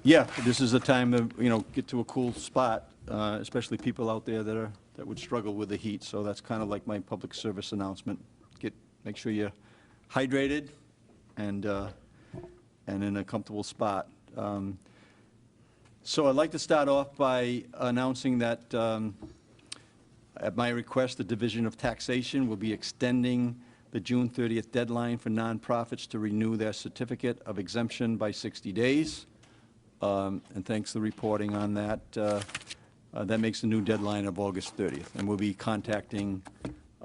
Yeah, this is a time to, get to a cool spot, especially people out there that would struggle with the heat. So that's kind of like my public service announcement. Make sure you're hydrated and in a comfortable spot. So I'd like to start off by announcing that at my request, the Division of Taxation will be extending the June 30th deadline for nonprofits to renew their certificate of exemption by 60 days. And thanks to the reporting on that, that makes the new deadline of August 30th. And we'll be contacting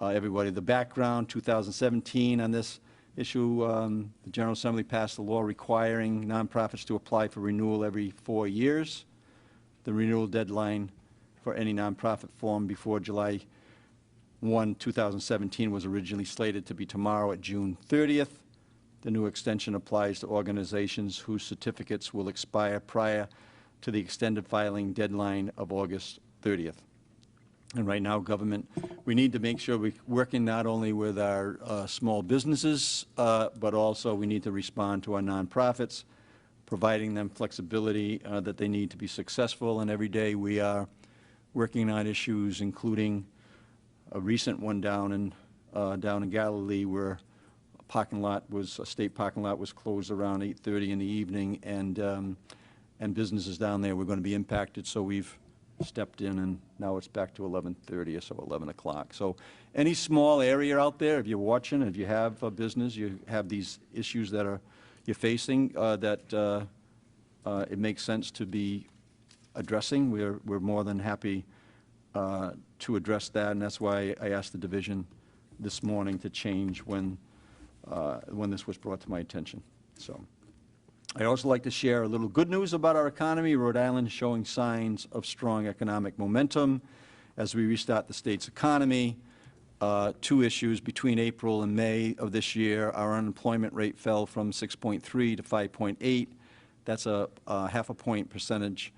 everybody. The background, 2017 on this issue, the General Assembly passed a law requiring nonprofits to apply for renewal every 4 years. The renewal deadline for any nonprofit form before July 1, 2017 was originally slated to be tomorrow at June 30th. The new extension applies to organizations whose certificates will expire prior to the extended filing deadline of August 30th. And right now, government, we need to make sure we're working not only with our small businesses, but also we need to respond to our nonprofits, providing them flexibility that they need to be successful. And every day we are working on issues, including a recent one down in Galilee, where a state parking lot was closed around 8:30 in the evening, and businesses down there were going to be impacted. So we've stepped in, and now it's back to 11:30 or so, 11 o'clock. So any small area out there, if you're watching, if you have a business, you have these issues that you're facing, that it makes sense to be addressing, we're more than happy to address that, and that's why I asked the division this morning to change when this was brought to my attention. So I'd also like to share a little good news about our economy. Rhode Island is showing signs of strong economic momentum as we restart the state's economy. Two issues: between April and May of this year, our unemployment rate fell from 6.3 to 5.8. That's a half a point percentage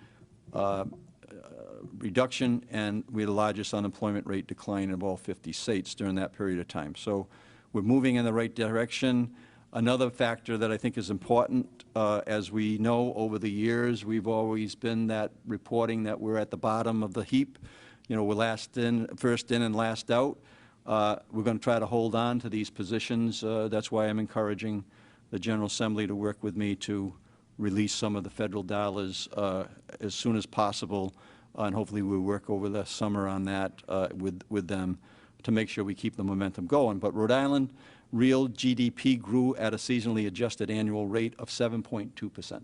reduction, and we had the largest unemployment rate decline of all 50 states during that period of time. So we're moving in the right direction. Another factor that I think is important, as we know over the years, we've always been that reporting that we're at the bottom of the heap. We're first in and last out. We're going to try to hold on to these positions. That's why I'm encouraging the General Assembly to work with me to release some of the federal dollars as soon as possible, and hopefully we'll work over the summer on that with them to make sure we keep the momentum going. But Rhode Island real GDP grew at a seasonally adjusted annual rate of 7.2%.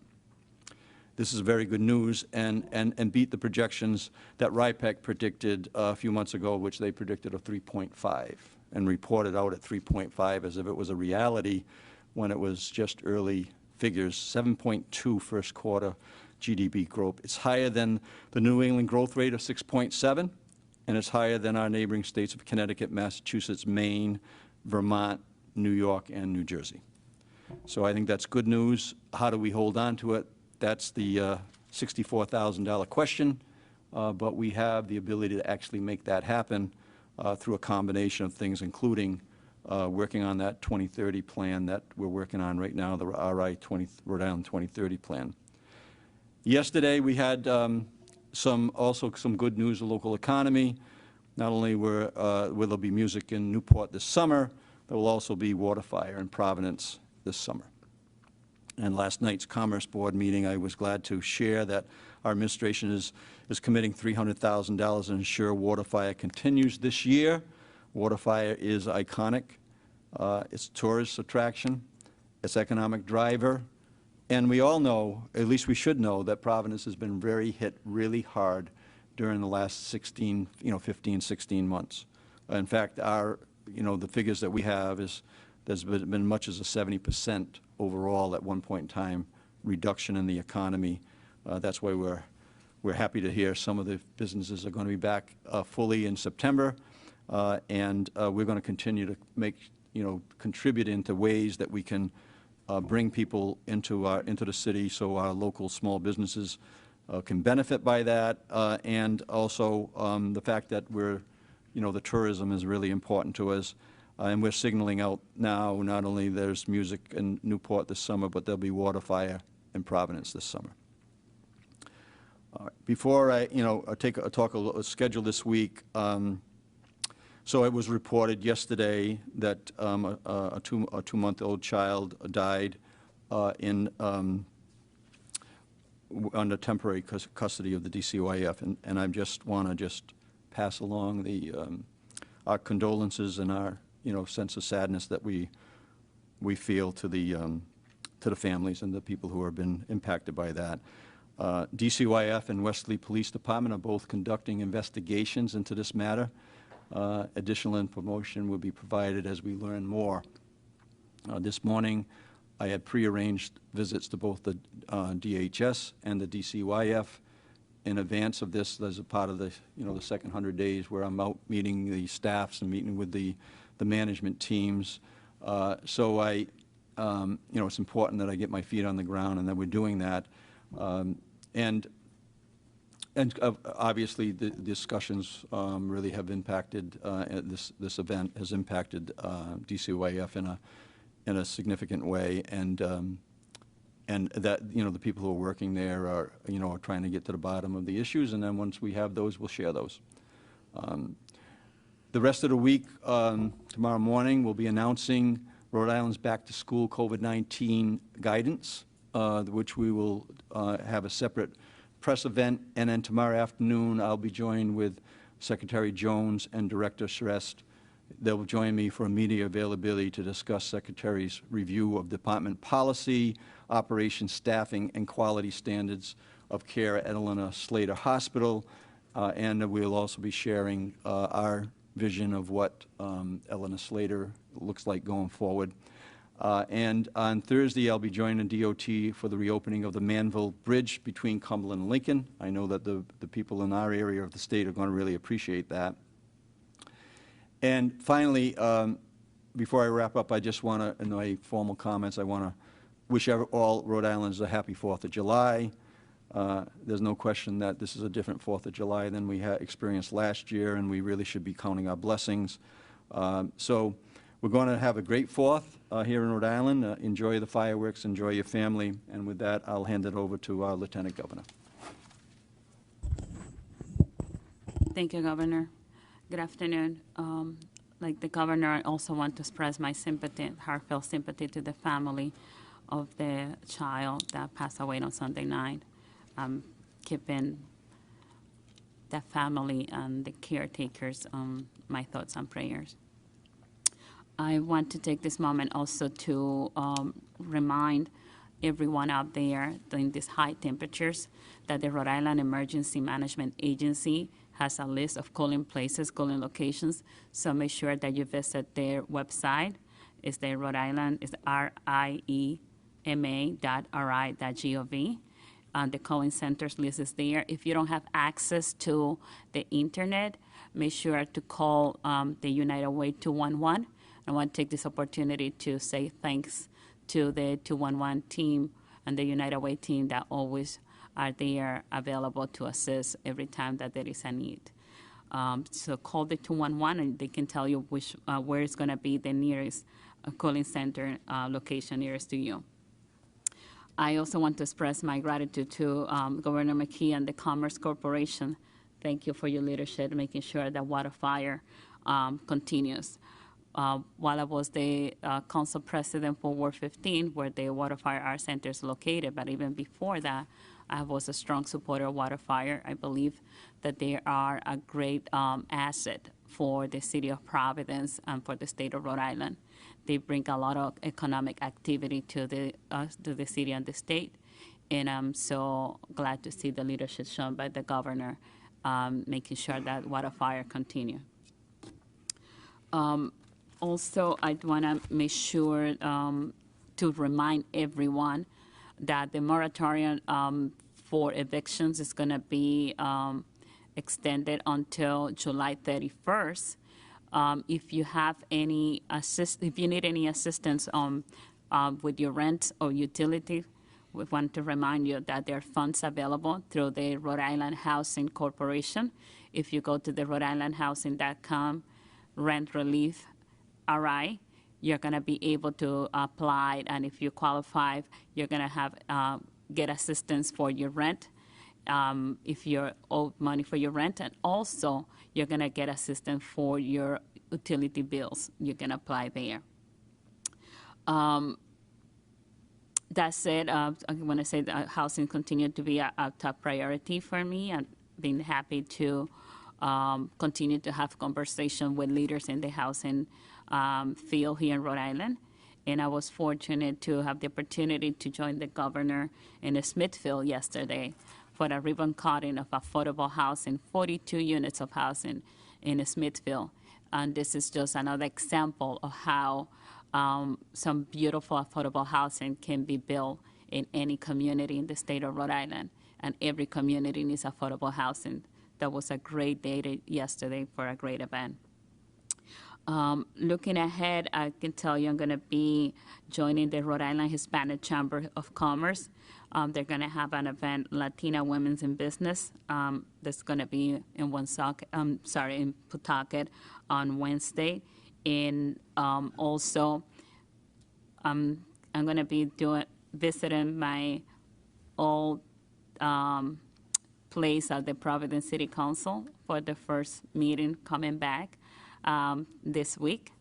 This is very good news and beat the projections that RIPEC predicted a few months ago, which they predicted of 3.5 and reported out at 3.5 as if it was a reality when it was just early figures. 7.2 first quarter GDP growth. It's higher than the New England growth rate of 6.7, and it's higher than our neighboring states of Connecticut, Massachusetts, Maine, Vermont, New York, and New Jersey. So I think that's good news. How do we hold on to it? That's the $64,000 question, but we have the ability to actually make that happen through a combination of things, including working on that 2030 plan that we're working on right now, the Rhode Island 2030 plan. Yesterday we had also some good news of the local economy. Not only will there be music in Newport this summer, there will also be water fire in Providence this summer. And last night's Commerce Board meeting, I was glad to share that our administration is committing $300,000 to ensure water fire continues this year. Water fire is iconic. It's a tourist attraction. It's economic driver. And we all know, at least we should know, that Providence has been hit really hard during the last 15, 16 months. In fact, the figures that we have is there's been much as a 70% overall at one point in time reduction in the economy. That's why we're happy to hear some of the businesses are going to be back fully in September, and we're going to continue to contribute into ways that we can bring people into the city, so our local small businesses can benefit by that, and also the fact that the tourism is really important to us, and we're signaling out now not only there's music in Newport this summer, but there'll be water fire in Providence this summer. Before I, talk a schedule this week, so it was reported yesterday that a two-month-old child died under temporary custody of the DCYF, and I just want to pass along our condolences and our sense of sadness that we feel to the families and the people who have been impacted by that. DCYF and Westerly Police Department are both conducting investigations into this matter. Additional information will be provided as we learn more. This morning, I had prearranged visits to both the DHS and the DCYF in advance of this as a part of the second 100 days where I'm out meeting the staffs and meeting with the management teams. So it's important that I get my feet on the ground and that we're doing that. And obviously the discussions really have impacted, this event has impacted DCYF in a significant way, and that the people who are working there are trying to get to the bottom of the issues, and then once we have those, we'll share those. The rest of the week, tomorrow morning, we'll be announcing Rhode Island's back-to-school COVID-19 guidance, which we will have a separate press event, and then tomorrow afternoon I'll be joined with Secretary Jones and Director Shrest. They'll join me for media availability to discuss Secretary's review of department policy, operations, staffing, and quality standards of care at Elena Slater Hospital, and we'll also be sharing our vision of what Elena Slater looks like going forward. And on Thursday, I'll be joining DOT for the reopening of the Manville Bridge between Cumberland and Lincoln. I know that the people in our area of the state are going to really appreciate that. And finally, before I wrap up, I just want to, in my formal comments, I want to wish all Rhode Islanders a happy 4th of July. There's no question that this is a different 4th of July than we had experienced last year, and we really should be counting our blessings. So we're going to have a great 4th here in Rhode Island. Enjoy the fireworks, enjoy your family, and with that, I'll hand it over to our Lieutenant Governor. Thank you, Governor. Good afternoon. Like the Governor, I also want to express my sympathy, heartfelt sympathy to the family of the child that passed away on Sunday night. Keeping the family and the caretakers my thoughts and prayers. I want to take this moment also to remind everyone out there in these high temperatures that the Rhode Island Emergency Management Agency has a list of cooling places, cooling locations. So make sure that you visit their website. It's the Rhode Island, it's riema.ri.gov. The calling centers list is there. If you don't have access to the internet, make sure to call the United Way 211. I want to take this opportunity to say thanks to the 211 team and the United Way team that always are there available to assist every time that there is a need. So call the 211 and they can tell you where is going to be the nearest calling center location nearest to you. I also want to express my gratitude to Governor McKee and the Commerce Corporation. Thank you for your leadership, making sure that WaterFire continues. While I was the council president for Ward 15, where the WaterFire Art Center is located, but even before that, I was a strong supporter of WaterFire. I believe that they are a great asset for the city of Providence and for the state of Rhode Island. They bring a lot of economic activity to the city and the state, and I'm so glad to see the leadership shown by the governor, making sure that WaterFire continue. Also, I want to make sure to remind everyone that the moratorium for evictions is going to be extended until July 31st. If you have any if you need any assistance with your rent or utility, we want to remind you that there are funds available through the Rhode Island Housing Corporation. If you go to the RhodeIslandHousing.com, rent relief RI, you're going to be able to apply, and if you qualify, you're going to have get assistance for your rent. if you're owed money for your rent, and also you're going to get assistance for your utility bills. You can apply there. That said, I want to say that housing continued to be a top priority for me. I've been happy to continue to have conversation with leaders in the housing field here in Rhode Island. And I was fortunate to have the opportunity to join the governor in Smithfield yesterday for a ribbon cutting of affordable housing, 42 units of housing in Smithfield. And this is just another example of how some beautiful affordable housing can be built in any community in the state of Rhode Island. And every community needs affordable housing. That was a great day yesterday for a great event. Looking ahead, I can tell you I'm going to be joining the Rhode Island Hispanic Chamber of Commerce. They're going to have an event, Latina Women's in Business, that's going to be in in Pawtucket on Wednesday. And also, I'm going to be visiting my old place at the Providence City Council for the first meeting coming back this week.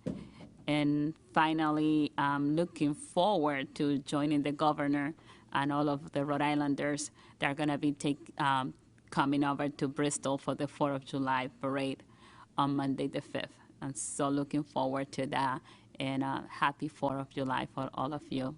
And finally, I'm looking forward to joining the governor and all of the Rhode Islanders that are going to be coming over to Bristol for the 4th of July parade on Monday the 5th. And so looking forward to that, and happy 4th of July for all of you.